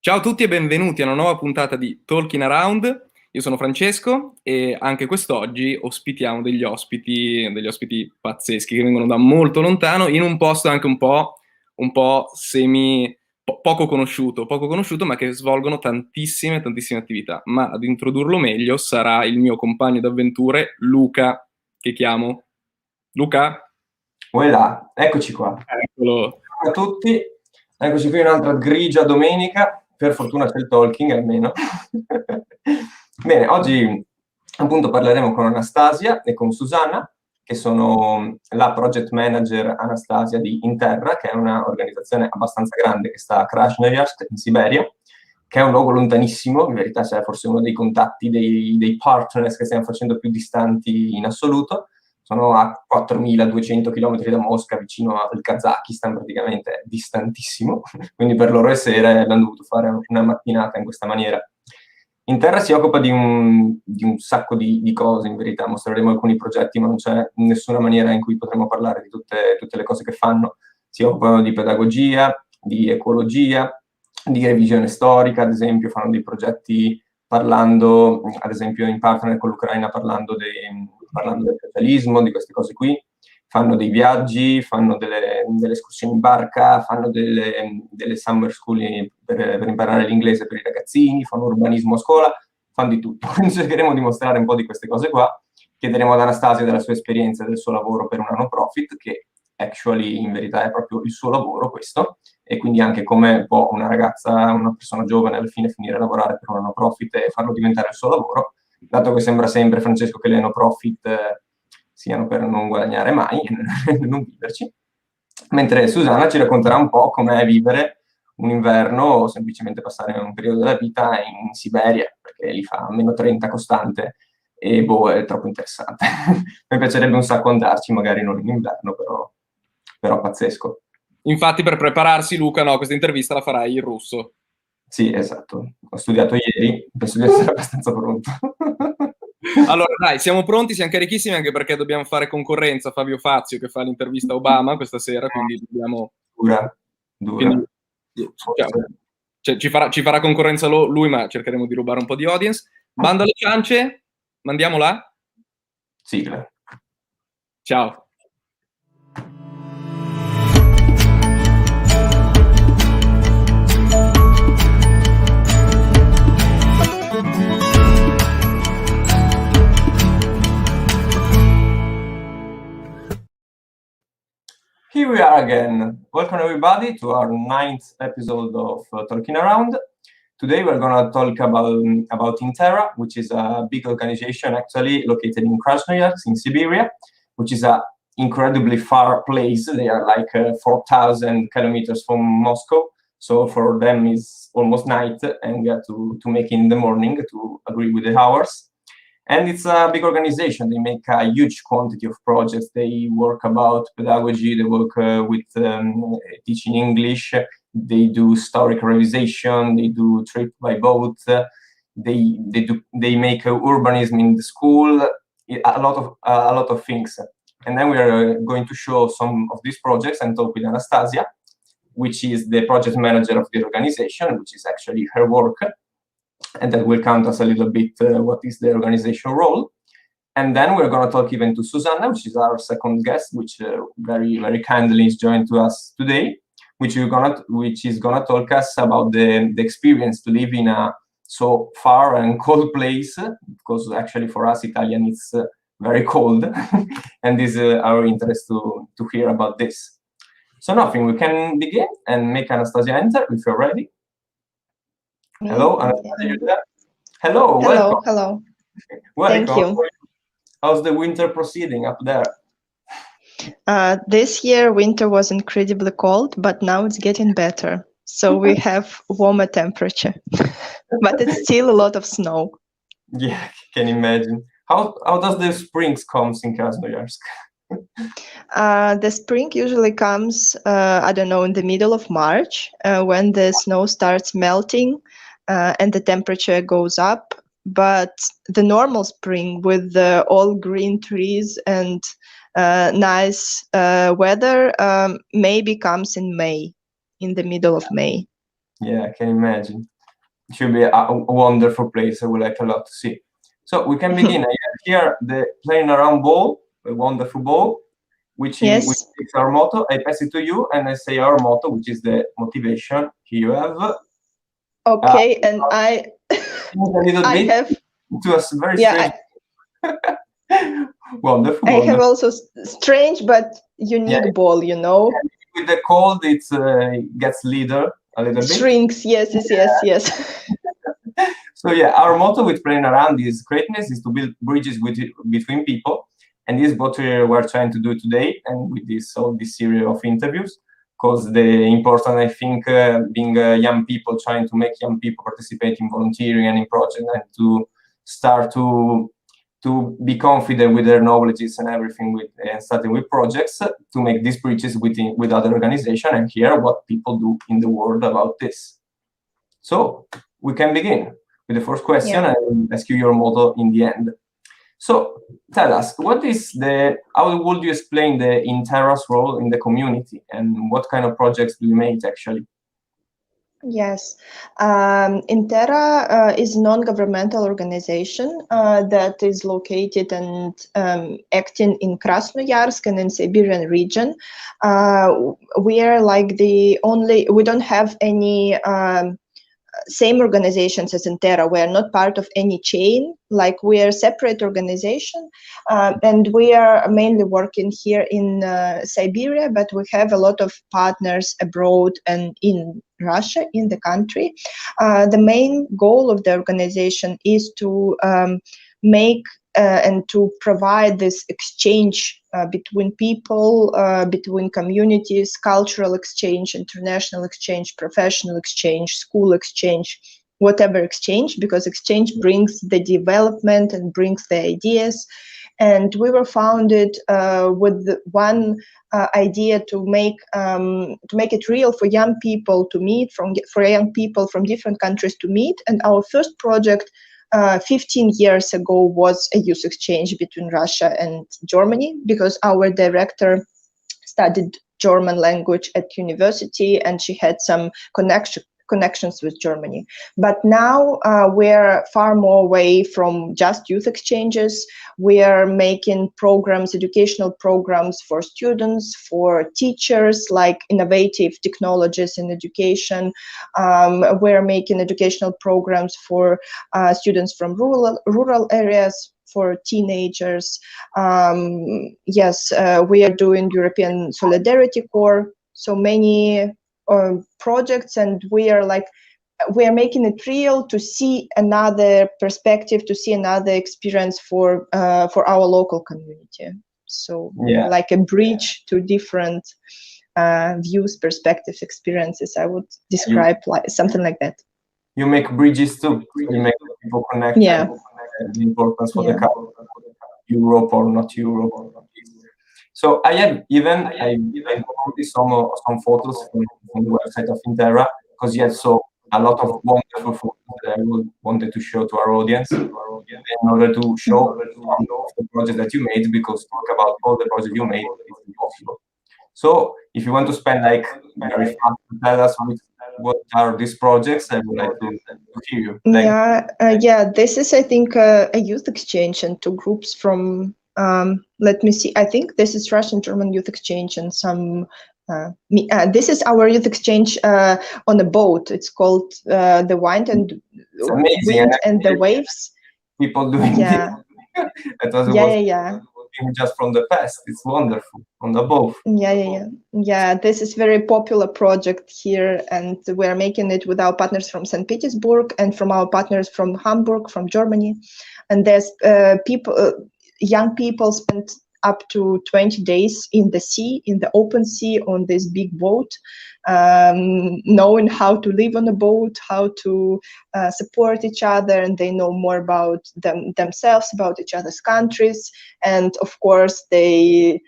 Ciao a tutti e benvenuti a una nuova puntata di Talkin'Around. Io sono Francesco e anche quest'oggi ospitiamo degli ospiti pazzeschi che vengono da molto lontano in un posto anche un po' poco conosciuto, ma che svolgono tantissime attività. Ma ad introdurlo meglio sarà il mio compagno d'avventure, Luca, che chiamo. Luca? Voilà, eccoci qua. Eccolo. Ciao a tutti, eccoci qui un'altra grigia domenica. Per fortuna c'è il talking almeno. Bene, oggi appunto parleremo con Anastasia e con Susanna, che sono la project manager Anastasia di Interra, che è una organizzazione abbastanza grande che sta a Krasnoyarsk in Siberia, che è un luogo lontanissimo, in verità c'è forse uno dei contatti dei partners che stiamo facendo più distanti in assoluto. Sono a 4.200 km da Mosca, vicino al Kazakistan, praticamente distantissimo, quindi per loro è sera e abbiamo dovuto fare una mattinata in questa maniera. Interra si occupa di un sacco di cose, in verità, mostreremo alcuni progetti, ma non c'è nessuna maniera in cui potremo parlare di tutte le cose che fanno. Si occupano di pedagogia, di ecologia, di revisione storica, ad esempio, fanno dei progetti parlando, ad esempio in partner con l'Ucraina, parlando del socialismo, di queste cose qui, fanno dei viaggi, fanno delle escursioni in barca, fanno delle summer school per imparare l'inglese per i ragazzini, fanno urbanismo a scuola, fanno di tutto. Quindi cercheremo di mostrare un po' di queste cose qua, chiederemo ad Anastasia della sua esperienza e del suo lavoro per una no profit, che actually in verità è proprio il suo lavoro questo, e quindi anche come può una persona giovane alla fine finire a lavorare per una no profit e farlo diventare il suo lavoro, dato che sembra sempre, Francesco, che le no profit siano per non guadagnare mai, non viverci. Mentre Susanna ci racconterà un po' com'è vivere un inverno o semplicemente passare un periodo della vita in Siberia, perché lì fa -30 costante e è troppo interessante. Mi piacerebbe un sacco andarci, magari non in inverno, però pazzesco. Infatti per prepararsi, Luca, no, questa intervista la farai in russo. Sì, esatto. Ho studiato ieri, penso di essere abbastanza pronto. Allora, dai, siamo pronti, siamo carichissimi, anche perché dobbiamo fare concorrenza a Fabio Fazio, che fa l'intervista a Obama questa sera, quindi dobbiamo... Dura. Quindi, cioè, ci farà concorrenza lui, ma cercheremo di rubare un po' di audience. Bando alle ciance, mandiamo là? Sigla. Ciao. Here we are again. Welcome everybody to our 9th episode of Talkin'Around. Today we're going to talk about Interra, which is a big organization actually located in Krasnoyarsk in Siberia, which is an incredibly far place. They are like 4,000 kilometers from Moscow. So for them it's almost night and we have to make it in the morning to agree with the hours. And it's a big organization. They make a huge quantity of projects. They work about pedagogy. They work with teaching English. They do historic revision. They do trip by boat. They make urbanism in the school. A lot of things. And then we are going to show some of these projects and talk with Anastasia, which is the project manager of the organization, which is actually her work. And that will count us a little bit what is the organization role. And then we're going to talk even to Susanna, which is our second guest, which very, very kindly is joined to us today, which is going to talk us about the experience to live in a so far and cold place, because actually for us Italian it's very cold, and this is our interest to hear about this. So nothing, we can begin and make Anastasia enter if you're ready. Hello, Anastasia, you there? Hello, welcome. Hello. Welcome. Thank you. How's the winter proceeding up there? This year winter was incredibly cold, but now it's getting better. So we have warmer temperature, but it's still a lot of snow. Yeah, can imagine. How does the springs comes in Krasnoyarsk? The spring usually comes, I don't know, in the middle of March, when the snow starts melting and the temperature goes up. But the normal spring with all green trees and nice weather maybe comes in May, in the middle of May. Yeah, I can imagine. It should be a wonderful place. I would like a lot to see. So we can begin. I have here the playing around ball, a wonderful ball, which Yes. is our motto. I pass it to you, and I say our motto, which is the motivation. Here you have. Okay, and I have to us very strange. Wonderful. I have also strange but unique ball, you know. With the cold, it gets leader a little bit. Shrinks, yes. So yeah, our motto with playing around is greatness is to build bridges between people, and this is what we're trying to do today, and with this series of interviews, because the important, I think, being young people, trying to make young people participate in volunteering and in projects, and to start to be confident with their knowledges and everything, and starting with projects to make these bridges with other organizations and hear what people do in the world about this. So we can begin with the first question, and I will ask you your motto in the end. So tell us, how would you explain the Interra's role in the community, and what kind of projects do you make actually? Yes, Interra is a non-governmental organization that is located and acting in Krasnoyarsk and in Siberian region. We are like we don't have any same organizations as Interra. We are not part of any chain, like we are a separate organization, and we are mainly working here in Siberia, but we have a lot of partners abroad and in Russia, in the country. The main goal of the organization is to make and to provide this exchange between people, between communities, cultural exchange, international exchange, professional exchange, school exchange, whatever exchange, because exchange brings the development and brings the ideas. And we were founded with one idea to make it real for young people to meet, for young people from different countries to meet. And our first project 15 years ago was a youth exchange between Russia and Germany, because our director studied German language at university and she had some connections with Germany. But now we're far more away from just youth exchanges. We are making programs, educational programs for students, for teachers, like innovative technologies in education. We're making educational programs for students from rural areas, for teenagers. Yes, we are doing European Solidarity Corps, so many projects, and we are making it real to see another perspective, to see another experience for our local community. So like a bridge to different views, perspectives, experiences. I would describe like something like that. You make bridges too. You make people connect. Yeah. The importance for the culture, Europe or not Europe. So I have some photos from the website of Interra, because you have a lot of wonderful photos that I wanted to show to our audience in order to show the project that you made, because talk about all the projects you made is impossible. So if you want to spend very fast to tell us what are these projects, I would like to hear you. This is, I think, a youth exchange and two groups from, let me see, I think this is Russian-German youth exchange and some, this is our youth exchange on a boat. It's called the Wind and the Waves. People doing it. Just from the past. It's wonderful on the boat. Yeah, this is very popular project here, and we're making it with our partners from St. Petersburg and from our partners from Hamburg, from Germany. And there's young people spend up to 20 days in the sea, in the open sea, on this big boat, knowing how to live on a boat, how to support each other, and they know more about themselves, about each other's countries, and of course they,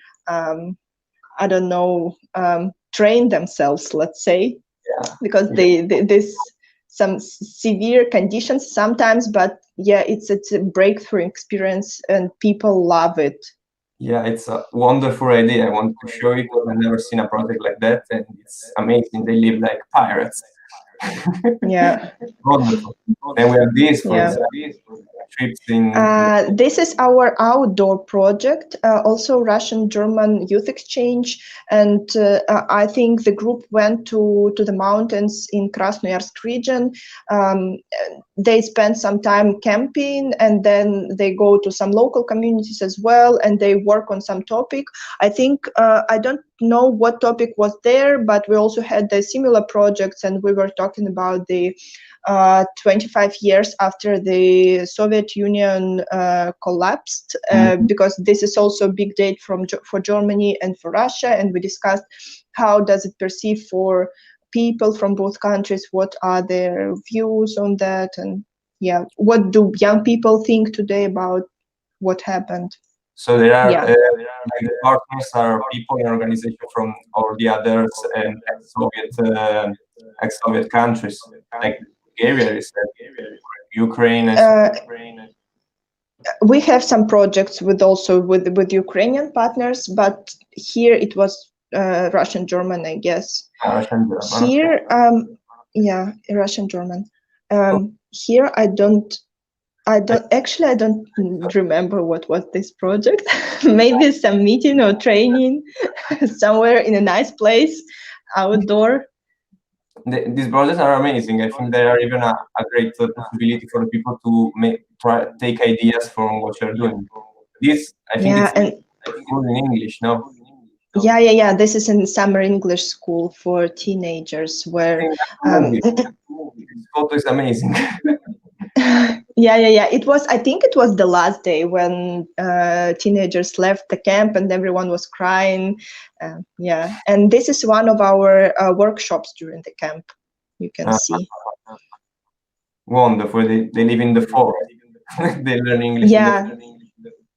train themselves, let's say, because there's some severe conditions sometimes, but it's a breakthrough experience and people love it. Yeah, it's a wonderful idea. I want to show it because I've never seen a project like that, and it's amazing. They live like pirates Yeah. Wonderful. Then we have this, for Yeah. example, trips in. This is our outdoor project, also Russian-German youth exchange, and I think the group went to the mountains in Krasnoyarsk region. They spend some time camping, and then they go to some local communities as well, and they work on some topic. I think I don't know what topic was there, but we also had the similar projects, and we were talking about the 25 years after the Soviet Union collapsed, because this is also a big date for Germany and for Russia, and we discussed how does it perceive for people from both countries, what are their views on that, and yeah, what do young people think today about what happened. So there are Yeah. like the partners are people and organizations from all the others and ex-Soviet countries, like Bulgaria, Ukraine. We have some projects with Ukrainian partners, but here it was Russian German, I guess. Russian German. Here, yeah, Russian German. Here I don't remember what was this project. Maybe some meeting or training somewhere in a nice place, outdoor. These projects are amazing. I think they are even a great possibility for the people to take ideas from what you're doing. This, I think, it's good in English, no? Yeah. This is in summer English school for teenagers where. This photo is amazing. Yeah. It was. I think it was the last day when teenagers left the camp and everyone was crying. Yeah, and this is one of our workshops during the camp. You can see. Wonderful. They live in the forest. They learn English.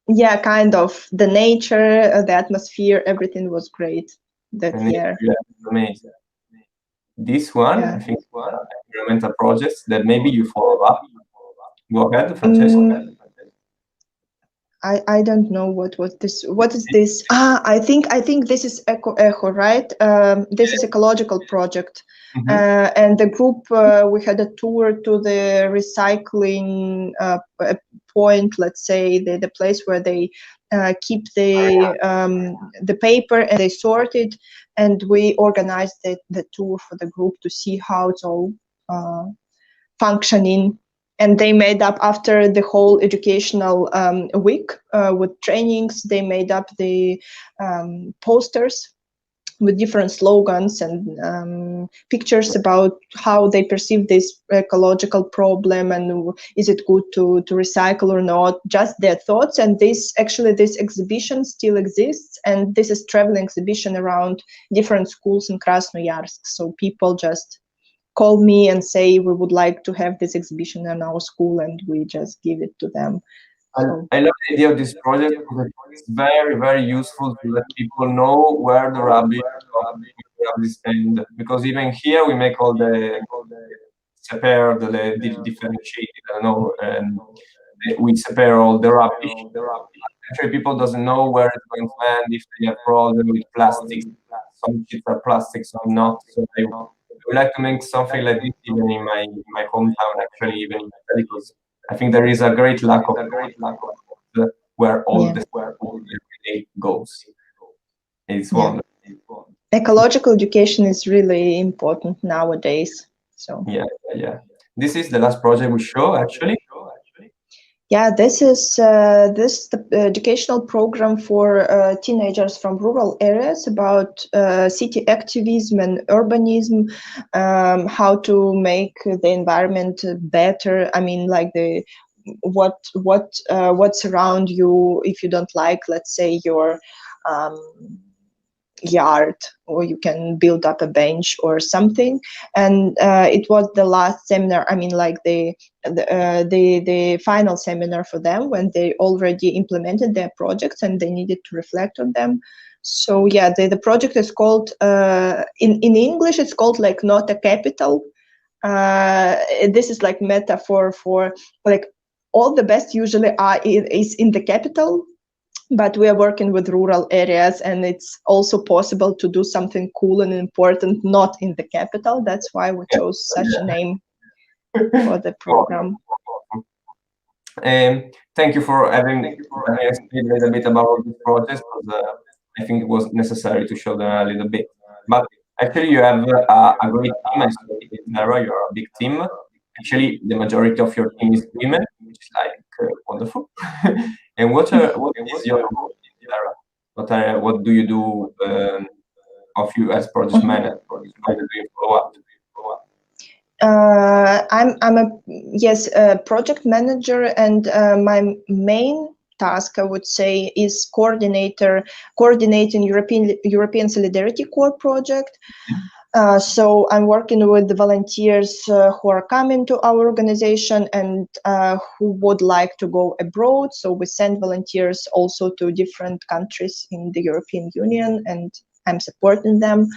Yeah, kind of. The nature, the atmosphere, everything was great that year. Yeah, amazing. This one, I think, environmental projects that maybe you follow up. Go ahead, Francesco. I don't know what was this. What is this? I think this is Echo, right? This is ecological project, and the group we had a tour to the recycling point. Let's say the place where they keep the paper and they sort it, and we organized the tour for the group to see how it's all functioning. And they made up, after the whole educational week with trainings, they made up the posters with different slogans and pictures about how they perceive this ecological problem and is it good to recycle or not, just their thoughts. And this exhibition still exists, and this is traveling exhibition around different schools in Krasnoyarsk. So people just call me and say we would like to have this exhibition in our school, and we just give it to them. I love the idea of this project because it's very, very useful to let people know where the rubbish is spent. Because even here we make all the separate, the differentiated, and we separate all the rubbish. Actually, people doesn't know where it's going to land, if they have problem with plastics. Some shit are plastic, some not. So I would like to make something like this even in my hometown, actually, even in Italy, because I think there is a great lack of where all the everyday goes. It's wonderful. Ecological education is really important nowadays. So yeah. This is the last project we show, actually. Yeah, this is the educational program for teenagers from rural areas about city activism and urbanism, how to make the environment better. I mean, like what's around you if you don't like, let's say, your yard, or you can build up a bench or something. And it was the last seminar, I mean, like the final seminar for them when they already implemented their projects and they needed to reflect on them. So yeah, the project is called in English it's called like Nata capital. This is like metaphor for like all the best usually is in the capital. but we are working with rural areas, and it's also possible to do something cool and important not in the capital. That's why we chose such a name for the program. Thank you for having explained a little bit about this project, because I think it was necessary to show them a little bit. But actually, you have a great team. I saw in Interra, you're a big team. Actually, the majority of your team is women, which is like wonderful. And what is your role in Interra? What do you do of you as project manager? How do you follow up? I'm a project manager, and my main task, I would say, is coordinating European Solidarity Corps project. So I'm working with the volunteers who are coming to our organization and who would like to go abroad. So we send volunteers also to different countries in the European Union, and I'm supporting them.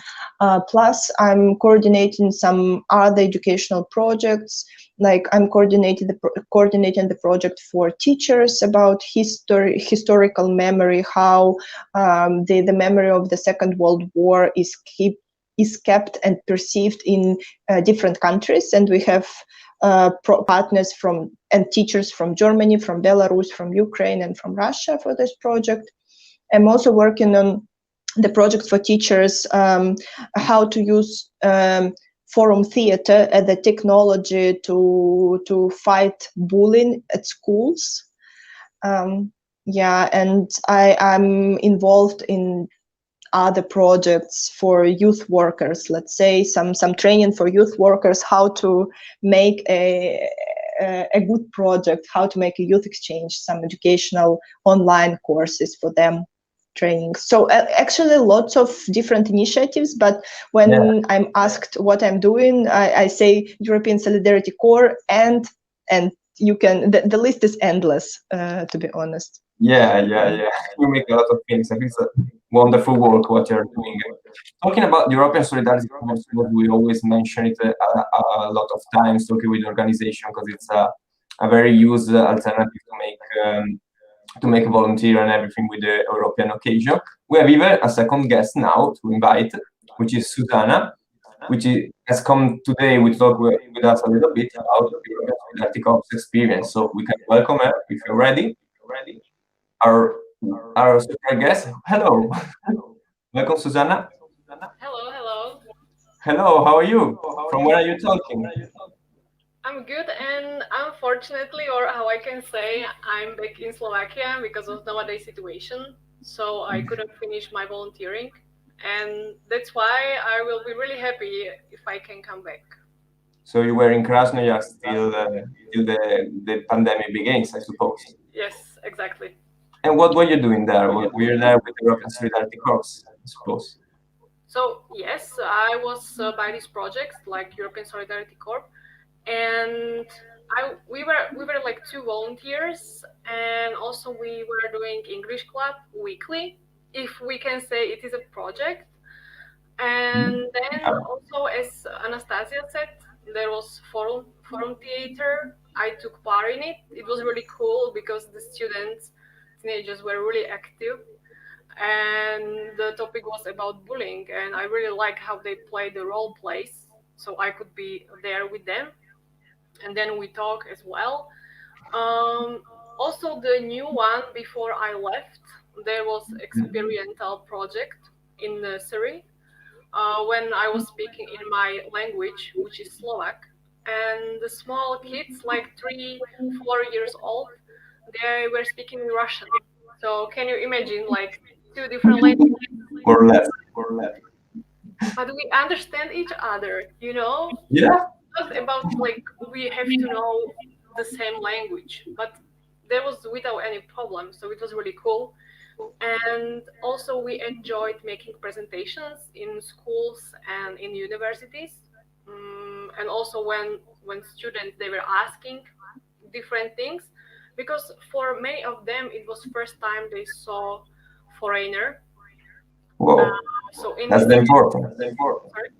Plus, I'm coordinating some other educational projects. Like I'm coordinating the project for teachers about historical memory, how the memory of the Second World War is kept and perceived in different countries. And we have partners and teachers from Germany, from Belarus, from Ukraine, and from Russia for this project. I'm also working on the project for teachers, how to use forum theater as the technology to fight bullying at schools. And I'm involved in other projects for youth workers, let's say some training for youth workers, how to make a good project, how to make a youth exchange, some educational online courses for them, training. So actually lots of different initiatives, but when I'm asked what I'm doing, I say European Solidarity Corps, and you can, the list is endless, to be honest. Yeah. You make a lot of things. I think it's a wonderful work what you're doing. Talking about European Solidarity Corps, we always mention it a lot of times talking with the organization, because it's a very used alternative to make volunteer and everything with the European occasion. We have even a second guest now to invite, which is Susanna, which has come today. We talk with us a little bit about the European Solidarity Corps experience. So we can welcome her if you're ready. Our super guest. Hello. Welcome, Susanna. Hello. Hello, how are you? From where are you talking? I'm good, and unfortunately, or how I can say, I'm back in Slovakia because of nowadays situation. So I couldn't finish my volunteering, and that's why I will be really happy if I can come back. So you were in Krasnoyarsk till the pandemic begins, I suppose. Yes, exactly. And what were you doing there? Were you there with the European Solidarity Corps, I suppose? So yes, I was by this project, like European Solidarity Corps, and we were like 2 volunteers, and also we were doing English club weekly, if we can say it is a project. And then also, as Anastasia said, there was forum theater. I took part in it. It was really cool because the teenagers were really active, and the topic was about bullying, and I really like how they play the role plays, so I could be there with them. And then we talk as well. Also, the new one before I left, there was experiential project in nursery when I was speaking in my language, which is Slovak, and the small kids, like 3-4 years old, they were speaking Russian. So can you imagine, like 2 different languages? Or less. But we understand each other, you know? Yeah. Not about like we have to know the same language, but that was without any problem. So it was really cool. And also we enjoyed making presentations in schools and in universities. And also when students, they were asking different things, because for many of them it was first time they saw foreigner. Whoa. So That's the important. Sorry?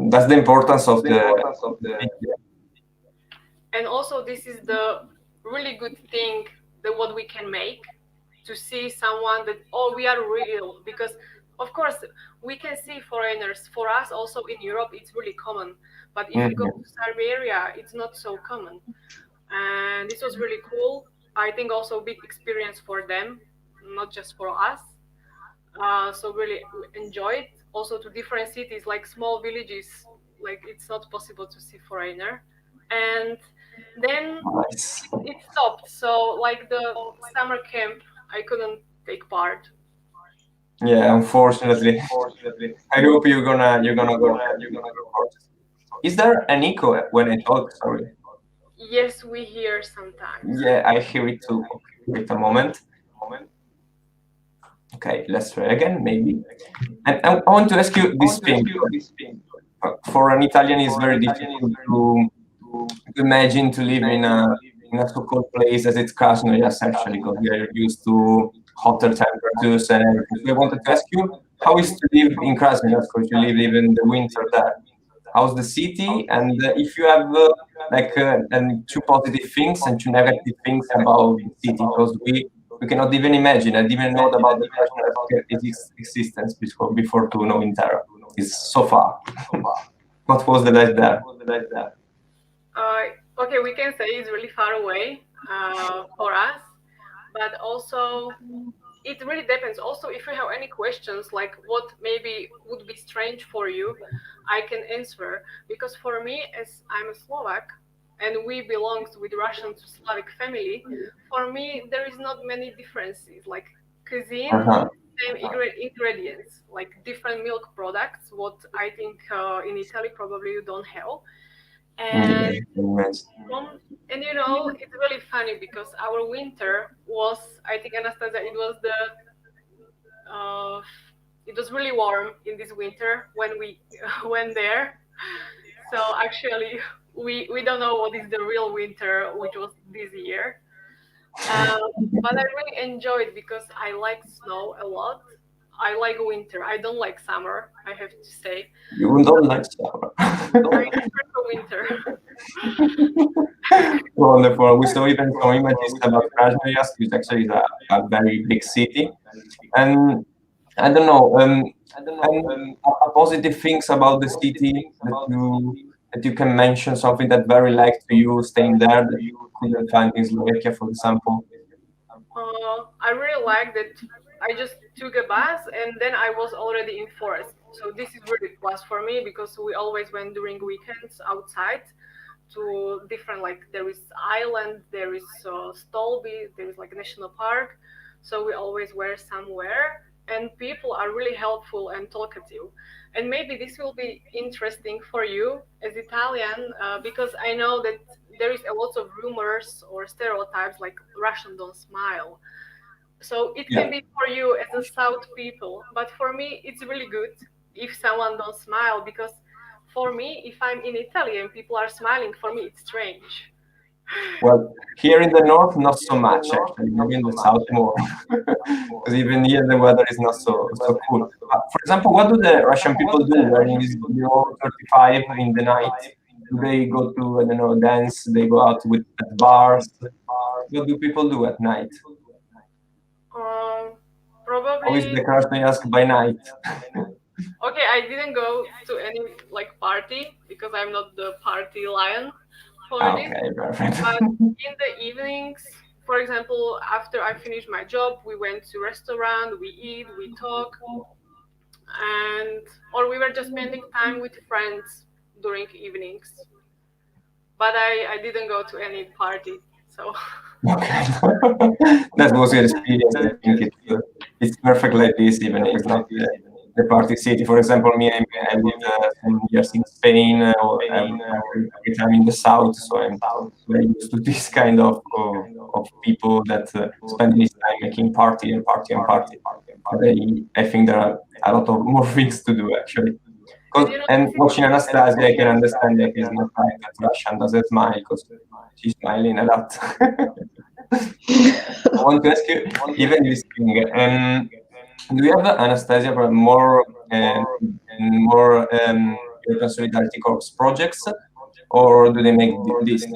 That's the importance of the. And also this is the really good thing that what we can make, to see someone that, oh, we are real. Because of course we can see foreigners. For us also in Europe it's really common, but if you go to Siberia it's not so common. And this was really cool. I think also a big experience for them, not just for us. So really enjoyed. Also to different cities, like small villages, like it's not possible to see foreigner. And then it stopped. So like the summer camp, I couldn't take part. Yeah, unfortunately. I hope you're gonna go. Is there an echo when I talk? Sorry. Yes, we hear sometimes. Yeah, I hear it too. Wait a moment. Okay, let's try again, maybe. And I want to ask you this thing. For an Italian, it's very difficult to imagine to live in a so-called place as it's Krasnoyarsk, actually, because we are used to hotter temperatures and everything. So I wanted to ask you, how is to live in Krasnoyarsk, because you live even in the winter there? How's the city? And if you have two positive things and two negative things about the city, because we cannot even imagine. I didn't know about the its existence before to know Interra. It's so far. What was the life there? Okay, we can say it's really far away for us, but also it really depends. Also, if you have any questions, like what maybe would be strange for you, I can answer. Because for me, as I'm a Slovak, and we belong with Russian to Slavic family, for me, there is not many differences. Like cuisine, same ingredients, like different milk products, what I think in Italy probably you don't have. And and you know, it's really funny because our winter was, I think, Anastasia, it was really warm in this winter when we went there. So actually, we don't know what is the real winter, which was this year. But I really enjoyed because I like snow a lot. I like winter. I don't like summer, I have to say. You don't like summer. I prefer winter. Wonderful. We saw even some images about Krasnoyarsk, which actually is a very big city. And I don't know, positive things about the city that you can mention, something that very liked to you staying there that you couldn't find in Slovakia, for example. I really like that I just took a bus and then I was already in forest. So this is really plus for me because we always went during weekends outside to different, like there is island, there is Stolby, there is like national park. So we always were somewhere and people are really helpful and talkative. And maybe this will be interesting for you as Italian because I know that there is a lot of rumors or stereotypes like Russian don't smile. So it can be for you as a South people, but for me it's really good if someone don't smile because for me, if I'm in Italy and people are smiling, for me it's strange. Well, here in the north, not so much actually. Maybe in the south more, because even here the weather is not so cool. For example, what do the Russian people do when it is below 35 in the night? Do they go to, I don't know, dance? They go out with at bars? What do people do at night? Probably. How is the Krasnoyarsk by night? Okay, I didn't go to any like party because I'm not the party lion for this. Okay, perfect. But in the evenings, for example, after I finished my job, we went to restaurant, we eat, we talk, or we were just spending time with friends during evenings. But I didn't go to any party, so. Okay, that was your experience. I think it's perfect like this, even if it's not the party city. For example, me, I lived some years in Spain, every time in the south, so I'm very used to this kind of people that spend this time making party and party and party. But I think there are a lot of more things to do actually. And watching Anastasia, I can understand that it's not like that Russian doesn't smile because she's smiling a lot. I want to ask you, even this thing, do you have, Anastasia, more European Solidarity Corps projects, or do they make this?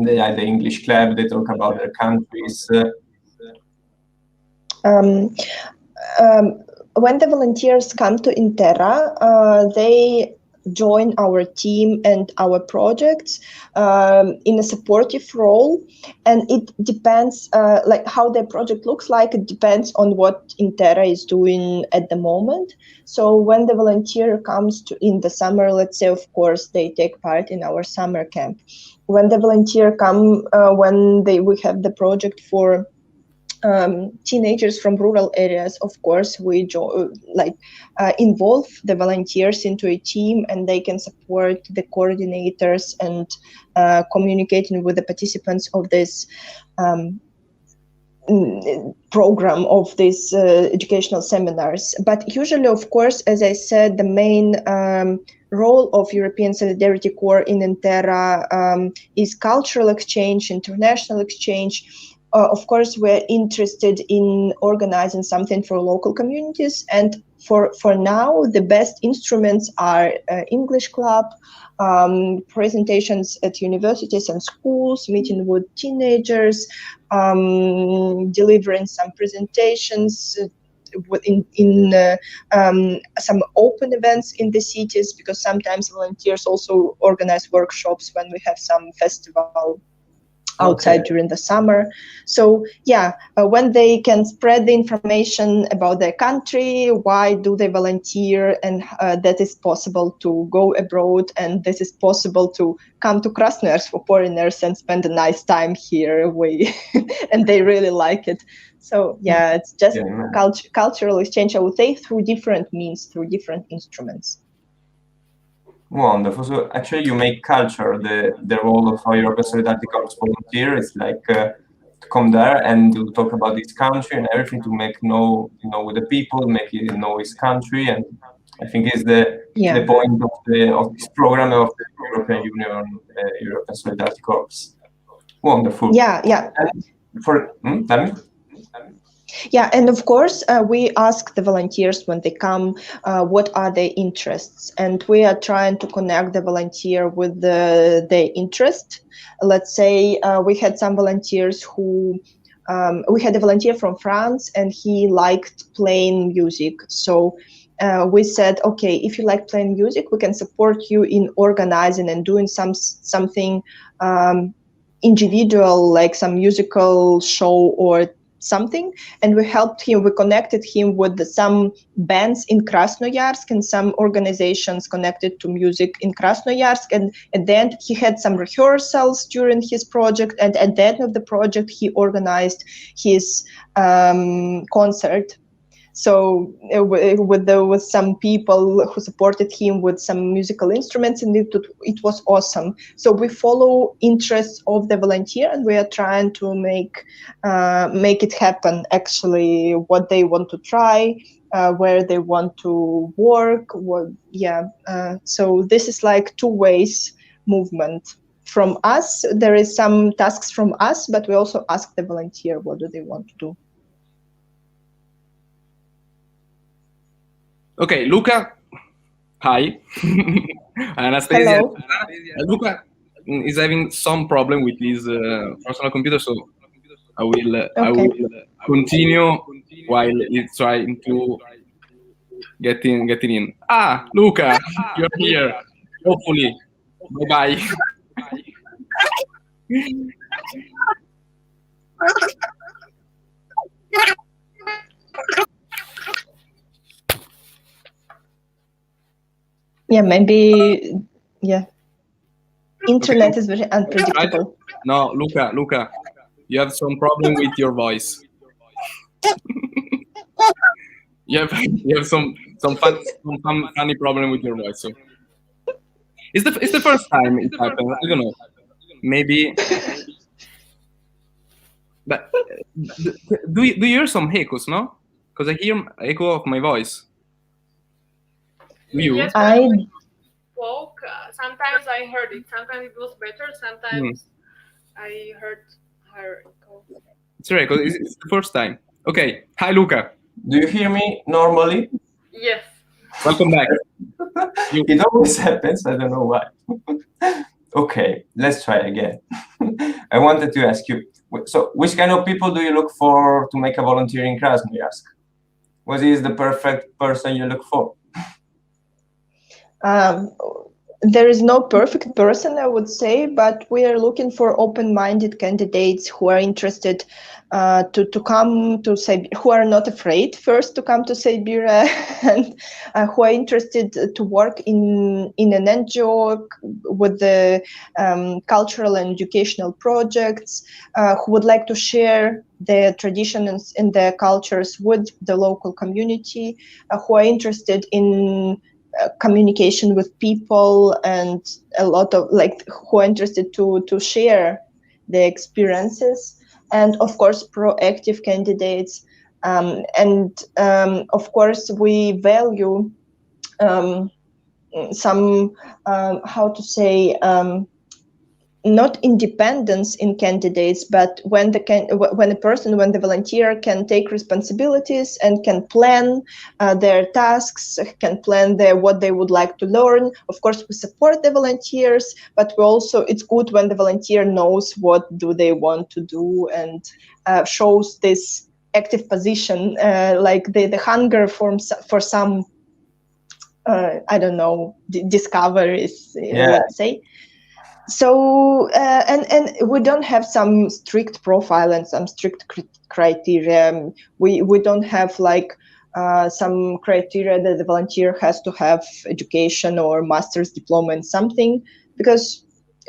They are the English club, they talk about their countries. Um, when the volunteers come to Interra, they join our team and our projects in a supportive role, and it depends like how their project looks like. It depends on what Interra is doing at the moment. So when the volunteer comes to in the summer, let's say, of course they take part in our summer camp. When the volunteer come when we have the project for teenagers from rural areas, of course we involve the volunteers into a team, and they can support the coordinators and communicating with the participants of this program, of these educational seminars. But usually, of course, as I said, the main role of European Solidarity Corps in Interra is cultural exchange, international exchange. Of course, we're interested in organizing something for local communities, and for now, the best instruments are English club, presentations at universities and schools, meeting with teenagers, delivering some presentations in some open events in the cities, because sometimes volunteers also organize workshops when we have some festival outside during the summer. So when they can spread the information about their country, why do they volunteer, and that is possible to go abroad, and this is possible to come to Krasnoyarsk for foreigners and spend a nice time here, and they really like it. So it's just cultural exchange, I would say, through different means, through different instruments. Wonderful. So actually you make culture the role of our European Solidarity Corps volunteer. It's like to come there and to talk about this country and everything, to make know with the people, make it know his country. And I think is the point of this program of the European Union, European Solidarity Corps. Wonderful. Tell me. Yeah, and of course, we ask the volunteers when they come, what are their interests? And we are trying to connect the volunteer with their interest. Let's say we had some volunteers who, we had a volunteer from France, and he liked playing music. So we said, okay, if you like playing music, we can support you in organizing and doing something individual, like some musical show or something. And we helped him, we connected him with some bands in Krasnoyarsk and some organizations connected to music in Krasnoyarsk. And at the end, he had some rehearsals during his project, and at the end of the project, he organized his concert. So with some people who supported him with some musical instruments, and it was awesome. So we follow interests of the volunteer, and we are trying to make it happen, actually, what they want to try, where they want to work. So this is like two ways movement. From us, there is some tasks from us, but we also ask the volunteer what do they want to do. Okay, Luca. Hi. Anastasia. Hello. Luca is having some problem with his personal computer, so I will continue while he's trying to get in. Luca, you're here. Hopefully. Bye. Maybe, Internet is very unpredictable. No, Luca, you have some problem with your voice. you have some funny problem with your voice. So it's the first time it happened. I don't know. Maybe. But do you hear some echoes? No, because I hear echo of my voice. You? Yes, I spoke. Sometimes I heard it. Sometimes it was better. Sometimes I heard her echo. It's right, because it's the first time. Okay. Hi, Luca. Do you hear me normally? Yes. Welcome back. It always happens. I don't know why. Okay, let's try again. I wanted to ask you, So which kind of people do you look for to make a volunteer in Krasnoyarsk? What is the perfect person you look for? There is no perfect person, I would say, but we are looking for open-minded candidates who are interested to come to Siberia, who are not afraid first to come to Siberia, and who are interested to work in an NGO with the cultural and educational projects, who would like to share their traditions and their cultures with the local community, who are interested in communication with people, and a lot of who are interested to share their experiences, and of course proactive candidates, and of course we value some how to say not independence in candidates, but when the volunteer can take responsibilities and can plan their tasks, can plan what they would like to learn. Of course, we support the volunteers, but it's good when the volunteer knows what do they want to do, and shows this active position, like the hunger for some I don't know, discoveries, let's say. So and we don't have some strict profile and some strict criteria. We don't have like some criteria that the volunteer has to have education or master's diploma in something, because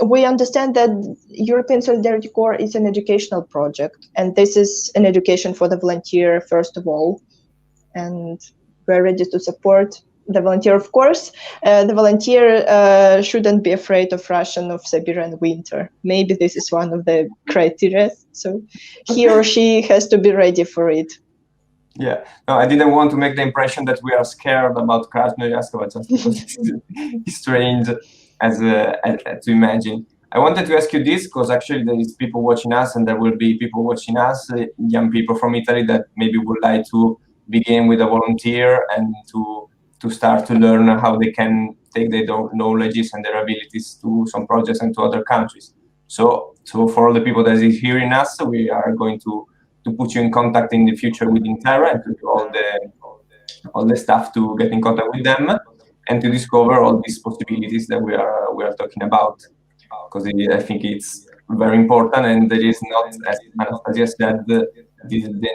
we understand that European Solidarity Corps is an educational project, and this is an education for the volunteer first of all, and we're ready to support the volunteer. Of course, the volunteer shouldn't be afraid of Russian, of Siberian winter. Maybe this is one of the criteria. So he or she has to be ready for it. Yeah, no, I didn't want to make the impression that we are scared about Krasnoyarsk, but just because it's strange as to imagine. I wanted to ask you this because actually there is people watching us, and there will be people watching us, young people from Italy that maybe would like to begin with a volunteer and to start to learn how they can take their knowledges and their abilities to some projects and to other countries. So for all the people that is hearing us, we are going to put you in contact in the future with Interra and to do all the stuff to get in contact with them and to discover all these possibilities that we are talking about. Because I think it's very important, and there is not, as Anastasia said, the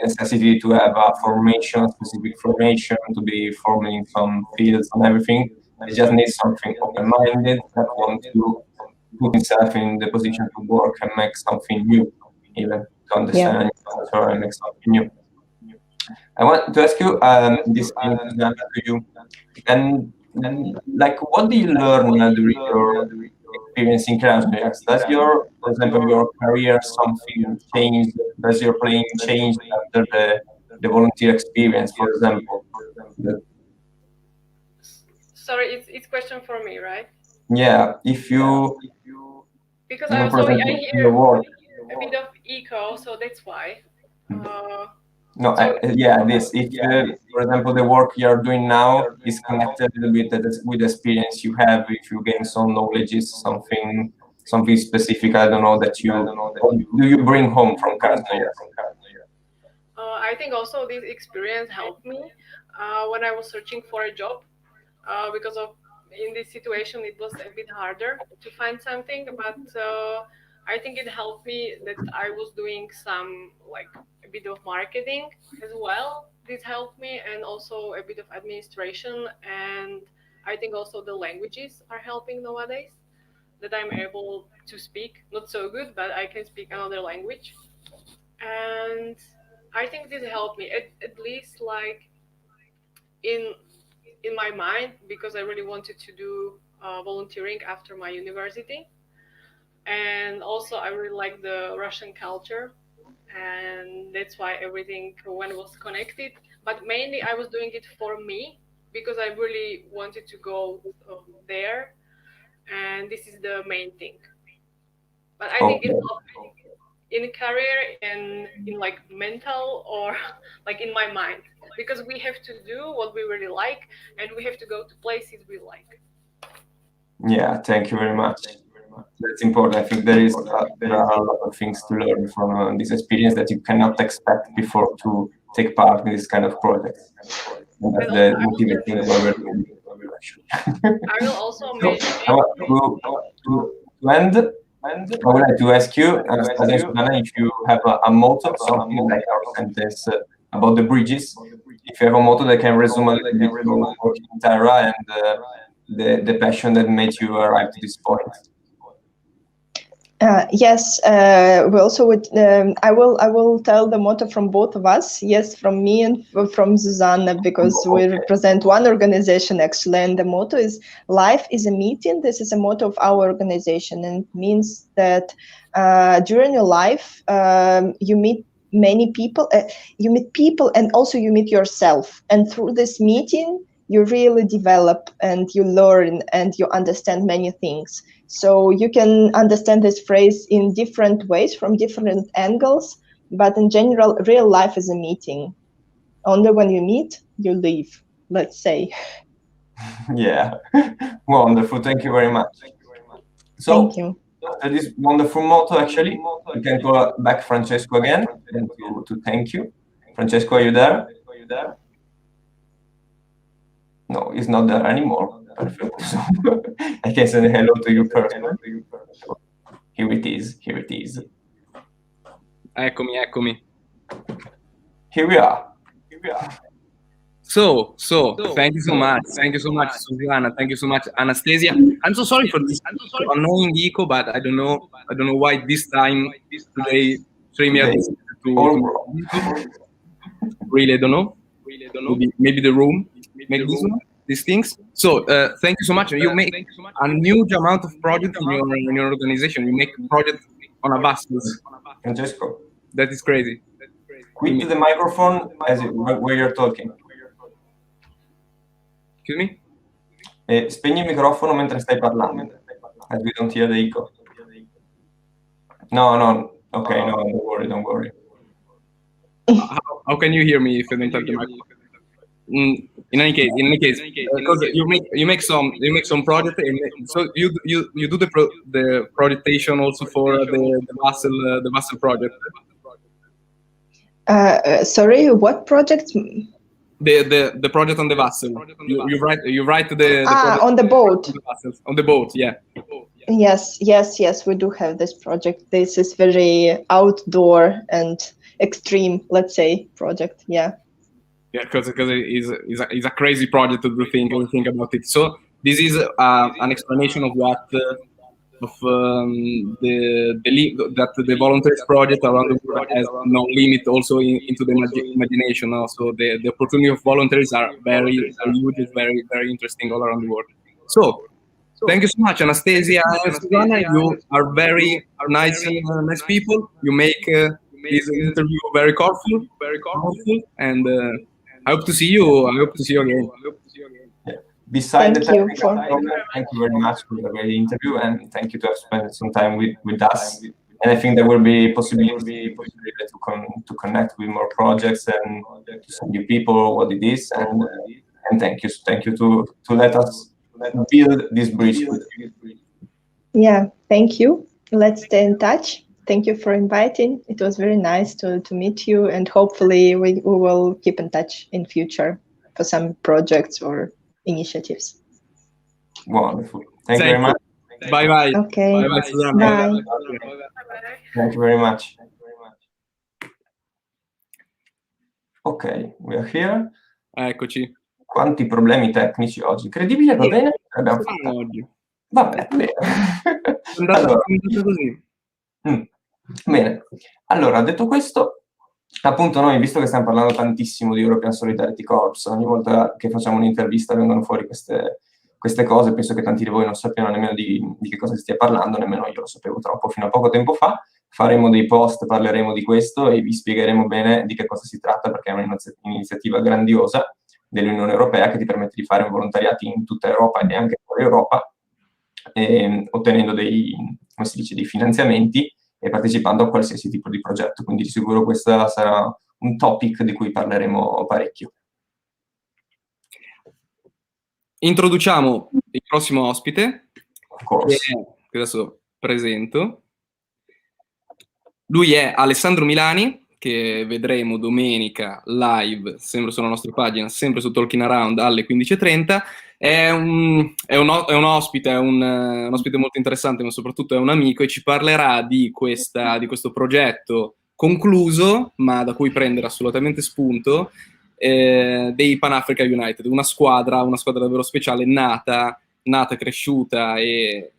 necessity to have a specific formation, to be formed in some fields and everything. They just need something open-minded that wants to put himself in the position to work and make something new, even to understand and make something new. I want to ask you this thing, Susanna, to you. And like, what do you learn during your experience in Krasnoyarsk? Does for example, your career something changed? Does your playing change after the volunteer experience, for example? Sorry, it's question for me, right? Yeah, if you because I hear a bit of echo, so that's why. No, this. If, for example, the work you're doing now is connected a little bit with the experience you have, if you gain some knowledge, something specific, I don't know, do you bring home from Krasnoyarsk? I think also this experience helped me when I was searching for a job, because in this situation it was a bit harder to find something, but I think it helped me that I was doing some a bit of marketing as well. This helped me, and also a bit of administration, and I think also the languages are helping nowadays, that I'm able to speak, not so good, but I can speak another language. And I think this helped me at least in my mind, because I really wanted to do volunteering after my university. And also I really like the Russian culture, and that's why everything was connected. But mainly I was doing it for me, because I really wanted to go there, and this is the main thing. But I think it's in career and in mental, or in my mind, because we have to do what we really like, and we have to go to places we like. Yeah, thank you very much. That's important. I think there are a lot of things to learn from this experience that you cannot expect before to take part in this kind of project. And that's the motivation that we're doing. I will also So, to end, I would like to ask you, Anastasia and Susanna, if you have a motto, something like our sentence about the bridges. If you have a motto that can resume a little bit your work in Interra and the passion that made you arrive to this point. Yes, we also would. I will tell the motto from both of us. Yes, from me and from Susanna, because we represent one organization actually, and the motto is "Life is a meeting." This is a motto of our organization, and it means that during your life, you meet many people. You meet people, and also you meet yourself. And through this meeting, you really develop, and you learn, and you understand many things. So you can understand this phrase in different ways, from different angles, but in general, real life is a meeting. Only when you meet, you leave, let's say. Yeah, wonderful. Thank you very much. So, thank you. After this wonderful motto, actually, we can call back Francesco again and to thank you. Francesco, are you there? No, he's not there anymore. Perfect. So I can say hello to you personally. Here it is. Eccomi. Here we are. So thank you so much. Thank you so much, Susanna. Thank you so much, Anastasia. I'm so sorry for this annoying echo, but I don't know why this time today Streamer to really I don't know. Maybe the room make these things. So thank you so much. You make a huge amount of projects in your organization. You make projects on a buses. Francesco, that is crazy. Quit the microphone where you're talking. Excuse me? Spegni il microfono mentre stai parlando. As we don't hear the echo. No. Okay, no, don't worry. How can you hear me if you don't have the microphone? In any case, because you make some project, and so you do the projectation also for the vessel project. Sorry, what project? The project on the vessel. You write the on the boat. On the boat, yeah. Yes, we do have this project. This is very outdoor and extreme, let's say, project. Yeah. Yeah, because it's a crazy project to think about it. So this is an explanation of what the volunteers project around the world has no limit also into the imagination. Also, the opportunity of volunteers are very huge, very interesting all around the world. So thank you so much, Anastasia and Susanna. You are very nice people. You make this interview very colorful, and I hope to see you. Again. Yeah. Beside thank you very much for the great interview, and thank you to have spent some time with us. And I think there will be possibility to connect with more projects and to send you people what it is. And thank you to let us build this bridge. Yeah, thank you. Let's stay in touch. Thank you for inviting. It was very nice to meet you, and hopefully we will keep in touch in future for some projects or initiatives. Wonderful. Thank you very much. Bye. Okay. Bye. Thank you very much. Ok, we are here. Eccoci. Quanti problemi tecnici oggi. Incredibile, va bene? Abbiamo fatto oggi. Vabbè, bene. Allora, così. Bene, allora detto questo, appunto noi, visto che stiamo parlando tantissimo di European Solidarity Corps, ogni volta che facciamo un'intervista vengono fuori queste cose, penso che tanti di voi non sappiano nemmeno di che cosa si stia parlando, nemmeno io lo sapevo troppo fino a poco tempo fa. Faremo dei post, parleremo di questo e vi spiegheremo bene di che cosa si tratta, perché è un'iniziativa grandiosa dell'Unione Europea che ti permette di fare un volontariato in tutta Europa e anche fuori Europa, ottenendo dei finanziamenti e partecipando a qualsiasi tipo di progetto. Quindi di sicuro questo sarà un topic di cui parleremo parecchio. Introduciamo il prossimo ospite, che adesso presento. Lui è Alessandro Milani, che vedremo domenica live, sempre sulla nostra pagina, sempre su Talkin'Around alle 15:30. È un ospite, è un ospite molto interessante, ma soprattutto è un amico, e ci parlerà di questo progetto concluso, ma da cui prendere assolutamente spunto, dei Pan Africa United, una squadra davvero speciale, nata, cresciuta e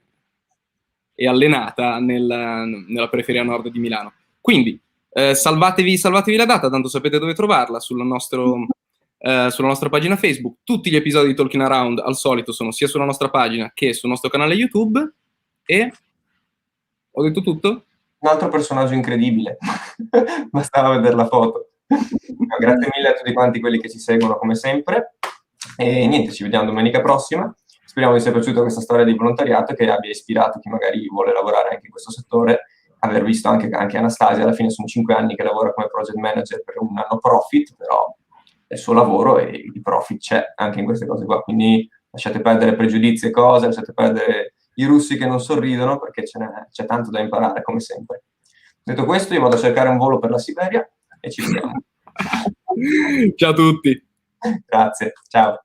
allenata nella periferia nord di Milano. Quindi salvatevi la data, tanto sapete dove trovarla, sulla nostra pagina Facebook. Tutti gli episodi di Talkin'Around al solito sono sia sulla nostra pagina che sul nostro canale YouTube. E ho detto tutto? Un altro personaggio incredibile, bastava vedere la foto. Grazie mille a tutti quanti quelli che ci seguono come sempre, e niente, ci vediamo domenica prossima. Speriamo vi sia piaciuta questa storia di volontariato, che abbia ispirato chi magari vuole lavorare anche in questo settore. Aver visto anche Anastasia, alla fine sono 5 anni che lavora come project manager per un non profit, però è il suo lavoro e il profit c'è anche in queste cose qua, quindi lasciate perdere pregiudizi e cose, lasciate perdere i russi che non sorridono, perché c'è tanto da imparare come sempre. Detto questo, io vado a cercare un volo per la Siberia e ci vediamo. Ciao a tutti. Grazie, ciao.